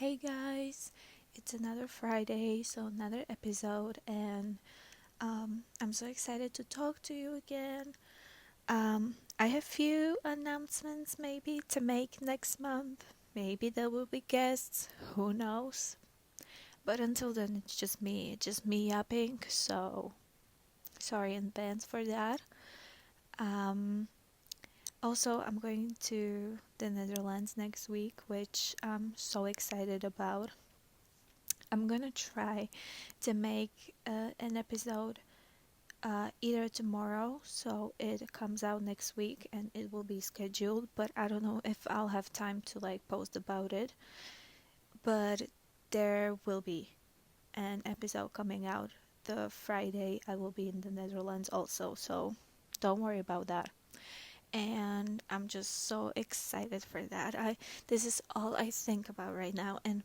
Hey guys, it's another Friday, so another episode, and I'm so excited to talk to you again. I have few announcements maybe to make next month. Maybe there will be guests, who knows? But until then, it's just me yapping. So sorry in advance for that. Um, Also, I'm going to the Netherlands next week, which I'm so excited about. I'm gonna try to make an episode either tomorrow, so it comes out next week and it will be scheduled, but I don't know if I'll have time to like post about it. But there will be an episode coming out the Friday I will be in the Netherlands also, so don't worry about that. And I'm just so excited for that. I This is all I think about right now, and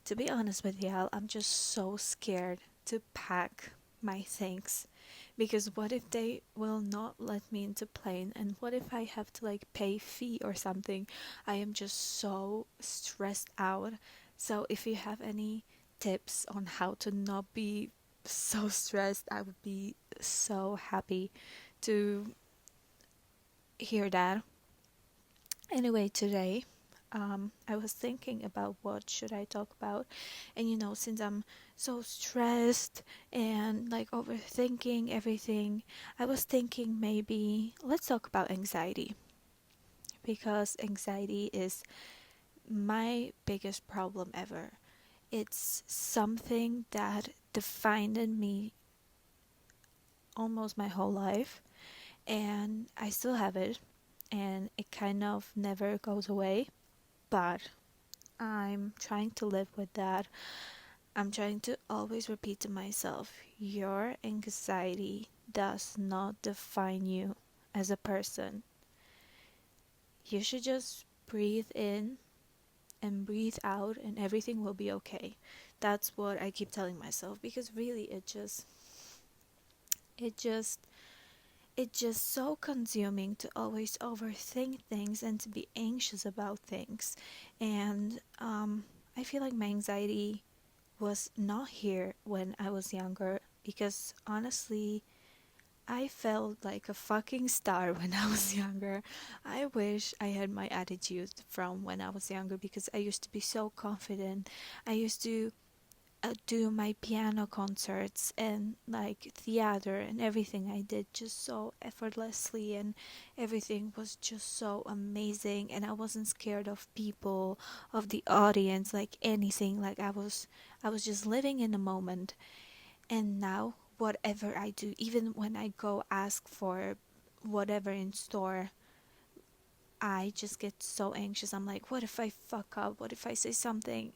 to be honest with y'all, I'm just so scared to pack my things because what if they will not let me into plane, and what if I have to like pay fee or something? I am just so stressed out. So if you have any tips on how to not be so stressed, I would be so happy to hear that. Anyway, today I was thinking about what should I talk about, and since I'm so stressed and like overthinking everything, I was thinking maybe let's talk about anxiety, because anxiety is my biggest problem ever. It's something that defined in me almost my whole life, and I still have it, and it kind of never goes away, but I'm trying to live with that. I'm trying to always repeat to myself, your anxiety does not define you as a person. You should just breathe in and breathe out, and everything will be okay. That's what I keep telling myself, because really it just it's just so consuming to always overthink things and to be anxious about things. And I feel like my anxiety was not here when I was younger, because honestly, I felt like a fucking star when I was younger. I wish I had my attitude from when I was younger, because I used to be so confident. I used to do my piano concerts and like theater, and everything I did just so effortlessly, and everything was just so amazing, and I wasn't scared of people, of the audience, like anything. Like I was just living in the moment. And now whatever I do, even when I go ask for whatever in store, I just get so anxious. I'm like, what if I fuck up? What if I say something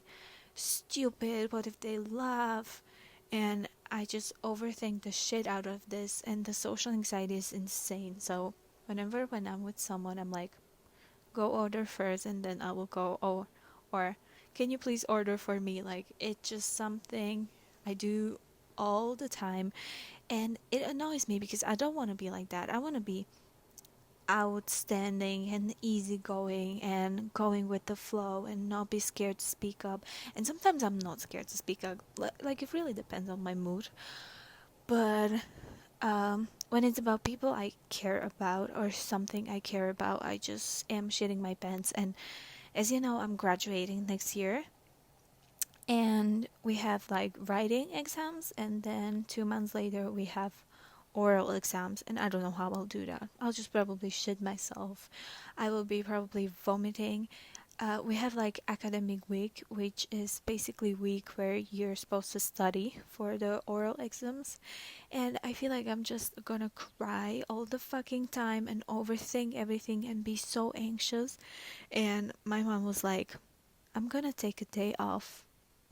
stupid? What if they laugh? And I just overthink the shit out of this, and the social anxiety is insane. So whenever when I'm with someone, I'm like, go order first and then I will go. Or can you please order for me? Like, it's just something I do all the time, and it annoys me because I don't want to be like that. I want to be outstanding and easygoing and going with the flow and not be scared to speak up. And sometimes I'm not scared to speak up. Like, it really depends on my mood. But when it's about people I care about or something I care about, I just am shitting my pants. And as you know, I'm graduating next year. And we have like writing exams, and then 2 months later we have oral exams, and I don't know how I'll do that. I'll just probably shit myself. I will be probably vomiting. We have like academic week, which is basically week where you're supposed to study for the oral exams, and I feel like I'm just gonna cry all the fucking time and overthink everything and be so anxious. And my mom was like, I'm gonna take a day off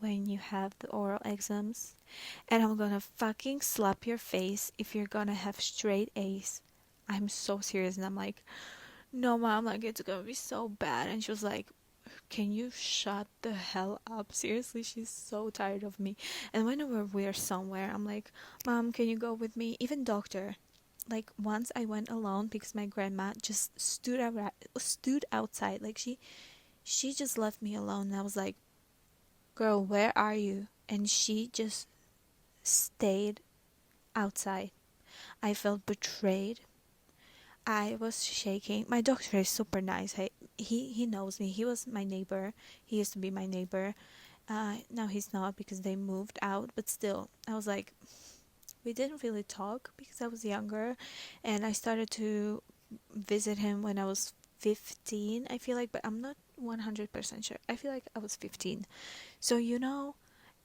when you have the oral exams, and I'm gonna fucking slap your face if you're gonna have straight A's. I'm so serious. And I'm like, no, mom, like, it's gonna be so bad. And she was like, can you shut the hell up? Seriously, she's so tired of me. And whenever we're somewhere, I'm like, mom, can you go with me? Even doctor. Like, once I went alone because my grandma just stood outside. Like, she just left me alone. And I was like, girl, where are you? And she just stayed outside. I felt betrayed. I was shaking. My doctor is super nice. He knows me. He was my neighbor. He used to be my neighbor. Now he's not because they moved out. But still, I was like, we didn't really talk because I was younger, and I started to visit him when I was 15. I feel like, but I'm not 100% sure. I feel like I was 15. So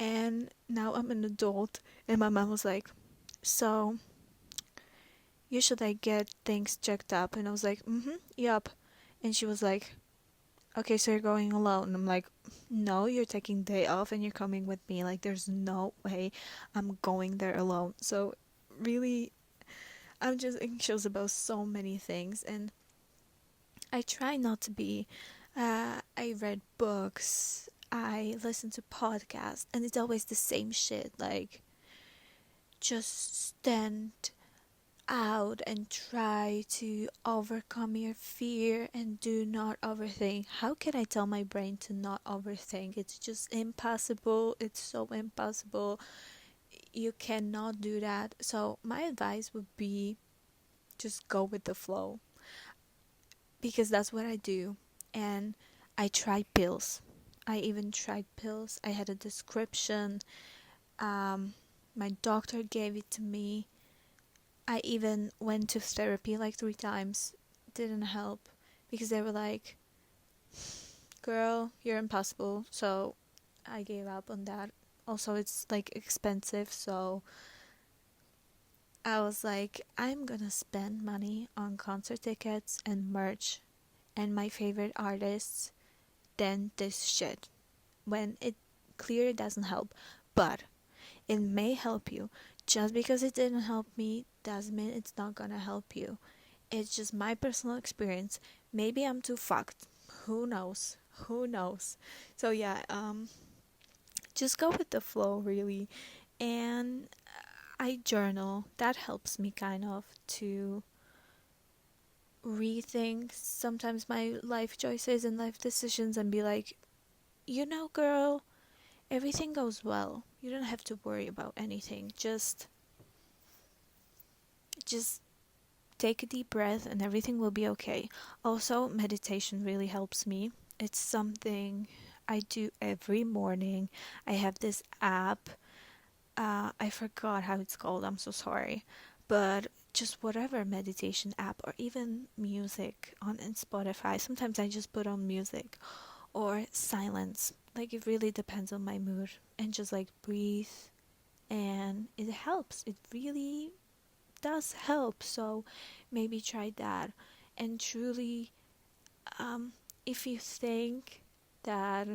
and now I'm an adult, and my mom was like, so you should like get things checked up, and I was like, yep. And she was like, okay, so you're going alone. And I'm like, no, you're taking day off and you're coming with me. Like, there's no way I'm going there alone. So really, I'm just anxious about so many things, and I try not to be. I read books, I listen to podcasts, and it's always the same shit. Like, just stand out and try to overcome your fear and do not overthink. How can I tell my brain to not overthink? It's just impossible. It's so impossible. You cannot do that. So, my advice would be just go with the flow, because that's what I do. And I tried pills. I even tried pills. I had a description. Um, my doctor gave it to me. I even went to therapy like 3 times. Didn't help because they were like, girl, you're impossible. So I gave up on that. Also, it's like expensive. So I was like, I'm gonna spend money on concert tickets and merch and my favorite artists than this shit. When it clearly doesn't help. But it may help you. Just because it didn't help me doesn't mean it's not gonna help you. It's just my personal experience. Maybe I'm too fucked. Who knows? Who knows? So yeah, just go with the flow really. And I journal. That helps me kind of to rethink sometimes my life choices and life decisions and be like, girl, everything goes well. You don't have to worry about anything. Just take a deep breath and everything will be okay. Also, meditation really helps me. It's something I do every morning. I have this app. I forgot how it's called. I'm so sorry. But just whatever meditation app or even music on in Spotify. Sometimes I just put on music or silence. Like it really depends on my mood and just like breathe, and it helps. It really does help. So maybe try that. And truly, um, if you think that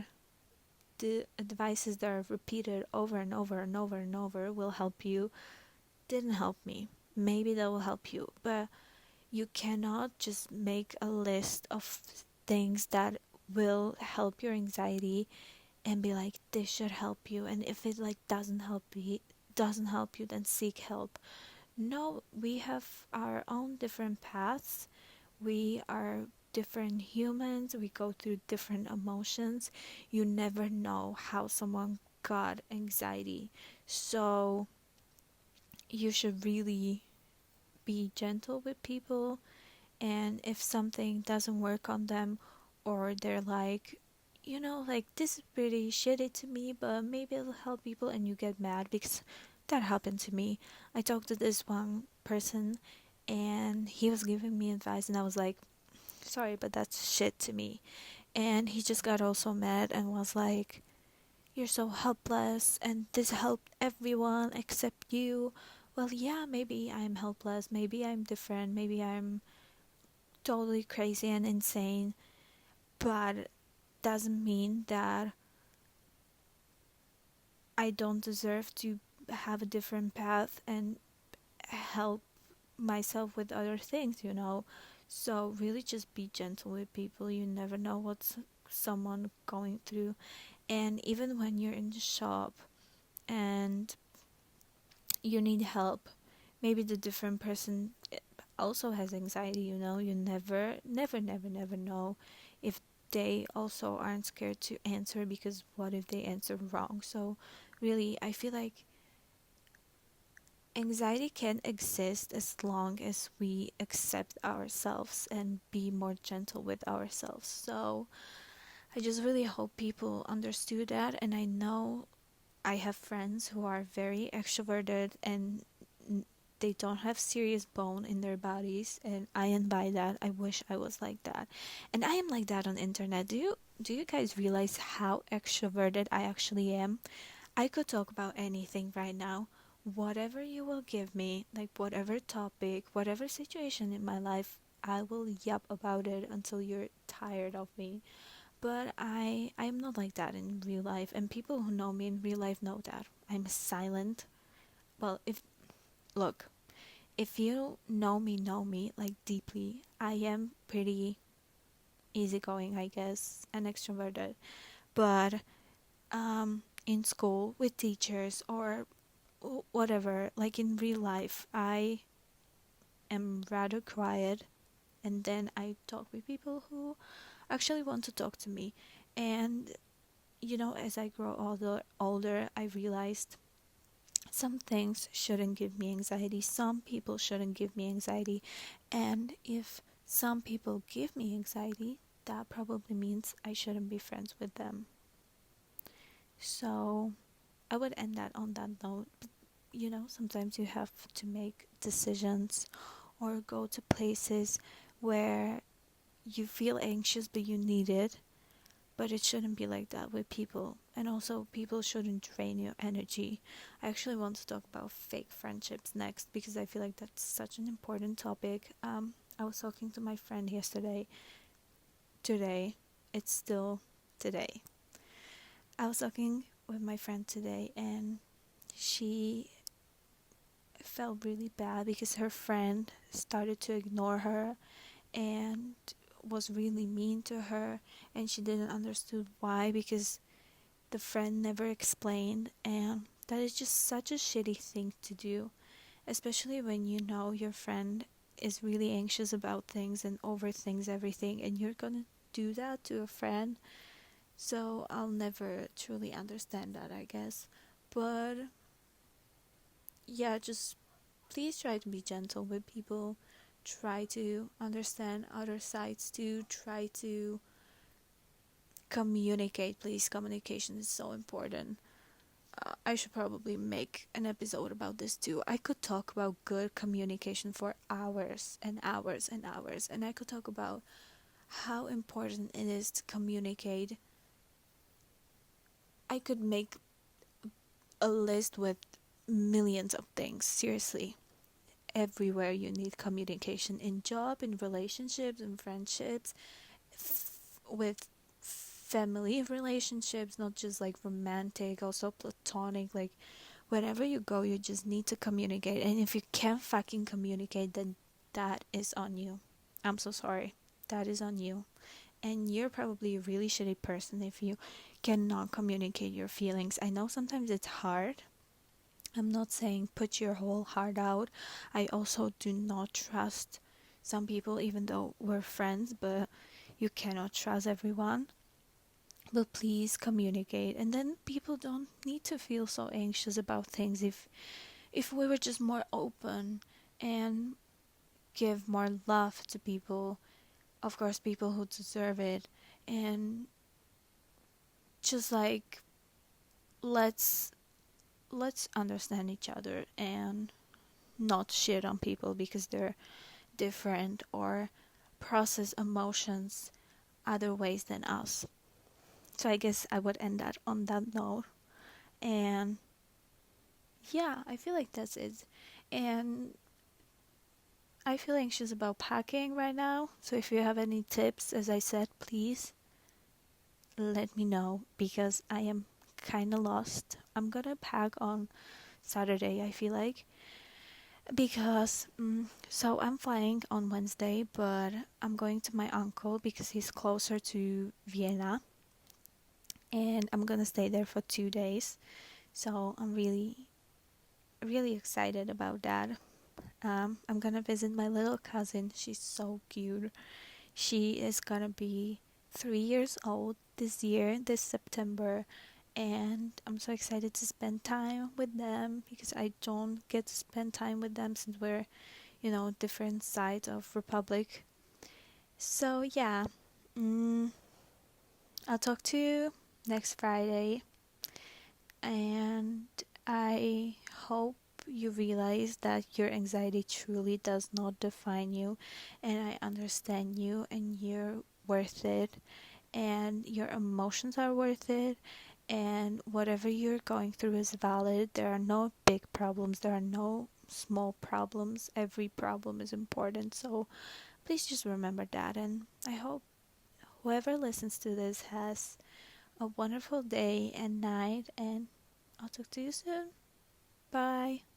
the advices that are repeated over and over and over and over will help you, didn't help me. Maybe that will help you, but you cannot just make a list of things that will help your anxiety and be like, this should help you, and if it like doesn't help you, then seek help. No, we have our own different paths. We are different humans. We go through different emotions. You never know how someone got anxiety. So you should really be gentle with people. And if something doesn't work on them, or they're like, like this is pretty shitty to me, but maybe it'll help people, and you get mad because that happened to me. I talked to this one person and he was giving me advice, and I was like, sorry, but that's shit to me. And he just got also mad and was like, you're so helpless, and this helped everyone except you. Well, yeah, maybe I'm helpless, maybe I'm different, maybe I'm totally crazy and insane, but doesn't mean that I don't deserve to have a different path and help myself with other things. So really just be gentle with people. You never know what's someone going through. And even when you're in the shop and you need help, maybe the different person also has anxiety. You never know if they also aren't scared to answer, because what if they answer wrong? So really, I feel like anxiety can exist as long as we accept ourselves and be more gentle with ourselves. So I just really hope people understood that. And I know I have friends who are very extroverted and they don't have serious bone in their bodies, and I am by that. I wish I was like that. And I am like that on internet. Do you guys realize how extroverted I actually am? I could talk about anything right now. Whatever you will give me, like whatever topic, whatever situation in my life, I will yap about it until you're tired of me. But I'm not like that in real life, and people who know me in real life know that. I'm silent. Well, if look, if you know me like deeply, I am pretty easygoing, I guess, and extroverted. But in school with teachers or whatever, like in real life, I am rather quiet, and then I talk with people who actually want to talk to me. And as I grow older, I realized some things shouldn't give me anxiety, some people shouldn't give me anxiety, and if some people give me anxiety, that probably means I shouldn't be friends with them. So I would end that on that note. Sometimes you have to make decisions or go to places where you feel anxious but you need it. But it shouldn't be like that with people. And also, people shouldn't drain your energy. I actually want to talk about fake friendships next, because I feel like that's such an important topic. I was talking to my friend yesterday. Today, it's still today. I was talking with my friend today, and she felt really bad because her friend started to ignore her and was really mean to her, and she didn't understood why, because the friend never explained, and that is just such a shitty thing to do, especially when you know your friend is really anxious about things and overthinks everything, and you're gonna do that to a friend. So I'll never truly understand that, I guess. But yeah, just please try to be gentle with people. Try to understand other sides too. Try to communicate, please. Communication is so important. I should probably make an episode about this too. I could talk about good communication for hours and hours and hours, and I could talk about how important it is to communicate. I could make a list with millions of things, seriously. Everywhere you need communication, in job, in relationships, in friendships, with family relationships, not just like romantic, also platonic, like wherever you go, you just need to communicate. And if you can't fucking communicate, then that is on you. I'm so sorry. That is on you. And you're probably a really shitty person if you cannot communicate your feelings. I know sometimes it's hard. I'm not saying put your whole heart out. I also do not trust some people, even though we're friends, but you cannot trust everyone. But please communicate, and then people don't need to feel so anxious about things. If we were just more open and give more love to people, of course people who deserve it, and just like let's understand each other and not shit on people because they're different or process emotions other ways than us. So I guess I would end that on that note. And yeah, I feel like that's it. And I feel anxious about packing right now. So if you have any tips, as I said, please let me know, because I am kind of lost. I'm gonna pack on Saturday, I feel like. Because, so I'm flying on Wednesday, but I'm going to my uncle because he's closer to Vienna. And I'm gonna stay there for 2 days. So I'm really, really excited about that. I'm gonna visit my little cousin. She's so cute. She is gonna be 3 years old this year, this September, and I'm so excited to spend time with them because I don't get to spend time with them since we're, different sides of Republic. So yeah, mm, I'll talk to you next Friday, and I hope you realize that your anxiety truly does not define you, and I understand you, and you're worth it, and your emotions are worth it, and whatever you're going through is valid. There are no big problems, there are no small problems. Every problem is important. So please just remember that, and I hope whoever listens to this has a wonderful day and night, and I'll talk to you soon. Bye.